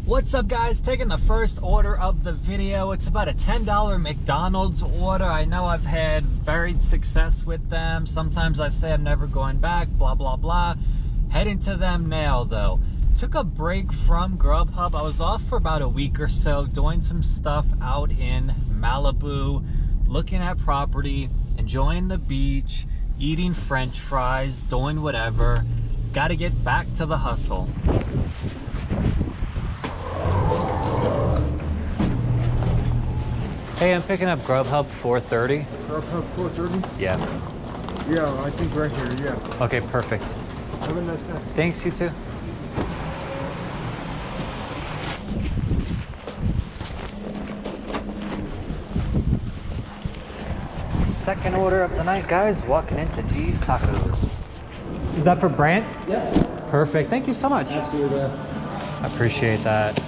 What's up, guys? Taking the first order of the video. It's about a $10 McDonald's order. I know I've had varied success with them. Sometimes I say I'm never going back, blah blah blah. Heading to them now though. Took a break from Grubhub. I was off for about a week or so doing some stuff out in Malibu, looking at property, enjoying the beach, eating French fries, doing whatever. Gotta get back to the hustle. Hey, I'm picking up Grubhub 430. Grubhub 430? Yeah. Yeah, I think right here, yeah. Okay, perfect. Have a nice day. Thanks, you too. Second order of the night, guys. Walking into G's Tacos. Is that for Brant? Yeah. Perfect. Thank you so much. Absolutely. I appreciate that.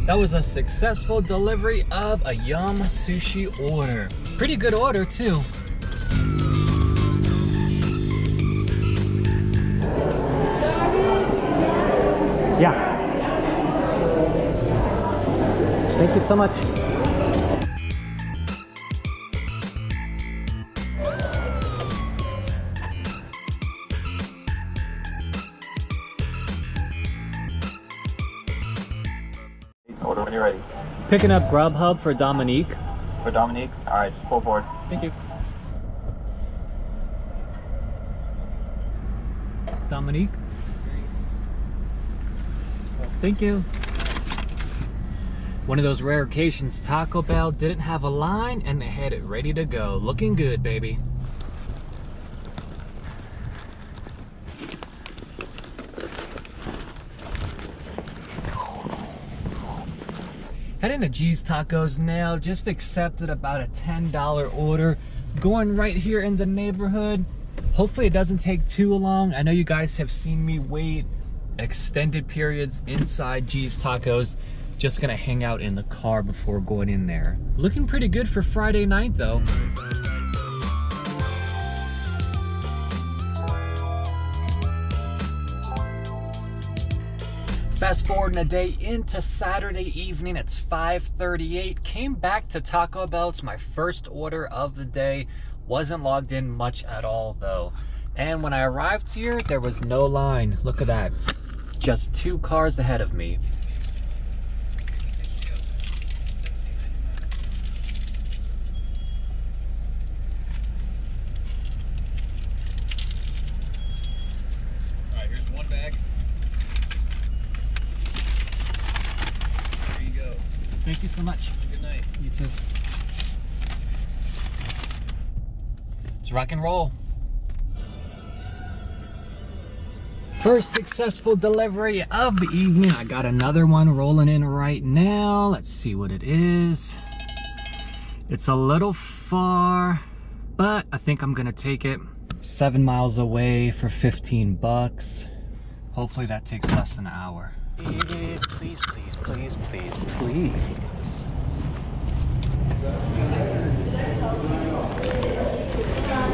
That was a successful delivery of a Yum Sushi order. Pretty good order too. Yeah. Thank you so much. Order when you're ready. Picking up Grubhub for Dominique. For Dominique? Alright, just pull forward. Thank you. Dominique. Thank you. One of those rare occasions Taco Bell didn't have a line and they had it ready to go. Looking good, baby. Heading to G's Tacos now. Just accepted about a $10 order. Going right here in the neighborhood. Hopefully it doesn't take too long. I know you guys have seen me wait extended periods inside G's Tacos. Just gonna hang out in the car before going in there. Looking pretty good for Friday night though. Fast forwarding a day into Saturday evening, it's 5:38. Came back to Taco Bell. It's my first order of the day. Wasn't logged in much at all though. And when I arrived here, there was no line. Look at that. Just 2 cars ahead of me. Alright, here's one bag. There you go. Thank you so much. Good night. You too. Let's rock and roll. First successful delivery of the evening. I got another one rolling in right now. Let's see what it is. It's a little far, but I think I'm gonna take it. 7 miles away for 15 bucks. Hopefully that takes less than an hour. Please, please, please, please, please, please.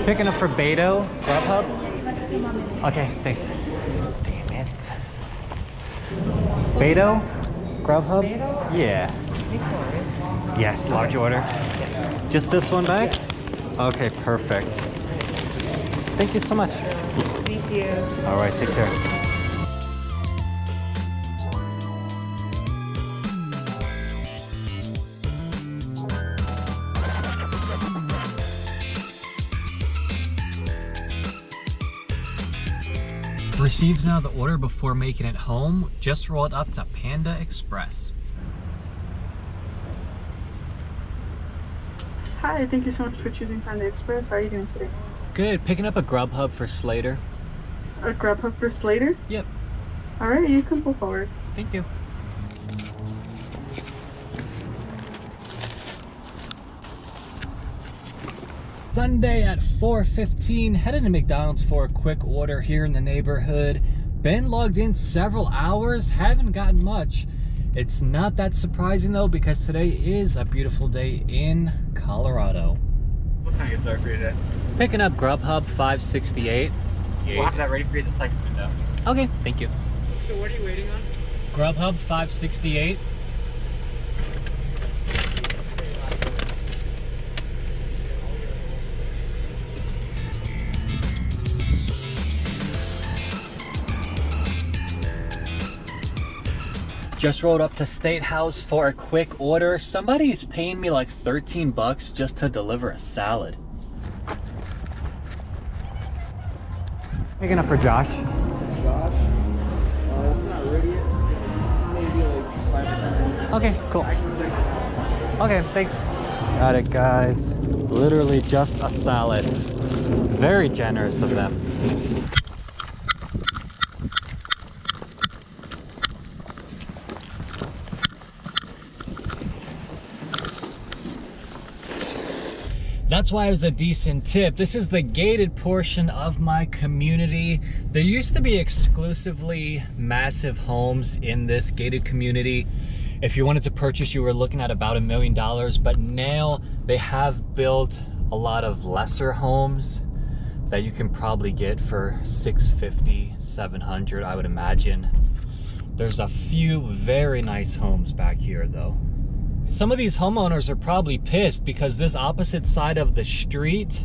Picking up for Beto, Grubhub? Okay, thanks. Damn it. Beto, Grubhub? Beto? Yeah. Yes, large order. Just this one bag? Okay, perfect. Thank you so much. Thank you. All right, take care. Received another order before making it home. Just rolled up to Panda Express. Hi, thank you so much for choosing Panda Express. How are you doing today? Good. Picking up a Grubhub for Slater. A Grubhub for Slater? Yep. Alright, you can pull forward. Thank you. Sunday at 4:15, headed to McDonald's for a quick order here in the neighborhood. Been logged in several hours, haven't gotten much. It's not that surprising though, because today is a beautiful day in Colorado. What can I get started for you today? Picking up Grubhub 568. We'll have that ready for you in the second window. Okay, thank you. So what are you waiting on? Grubhub 568. Just rolled up to State House for a quick order. Somebody's paying me like 13 bucks just to deliver a salad. Picking up for Josh. Josh? It's not ready yet. Maybe like 5 minutes. Okay, cool. Okay, thanks. Got it, guys. Literally just a salad. Very generous of them. That's why it was a decent tip. This is the gated portion of my community. There used to be exclusively massive homes in this gated community. If you wanted to purchase, you were looking at about $1 million, but now they have built a lot of lesser homes that you can probably get for $650, $700, I would imagine. There's a few very nice homes back here though. Some of these homeowners are probably pissed because this opposite side of the street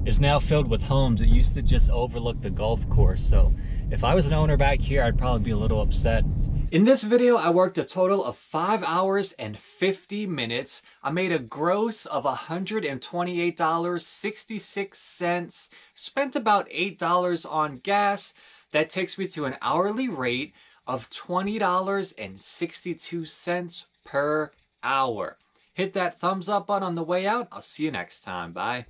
is now filled with homes. It used to just overlook the golf course. So if I was an owner back here, I'd probably be a little upset. In this video, I worked a total of 5 hours and 50 minutes. I made a gross of $128.66, spent about $8 on gas. That takes me to an hourly rate of $20.62 per hour. Hit that thumbs up button on the way out. I'll see you next time. Bye.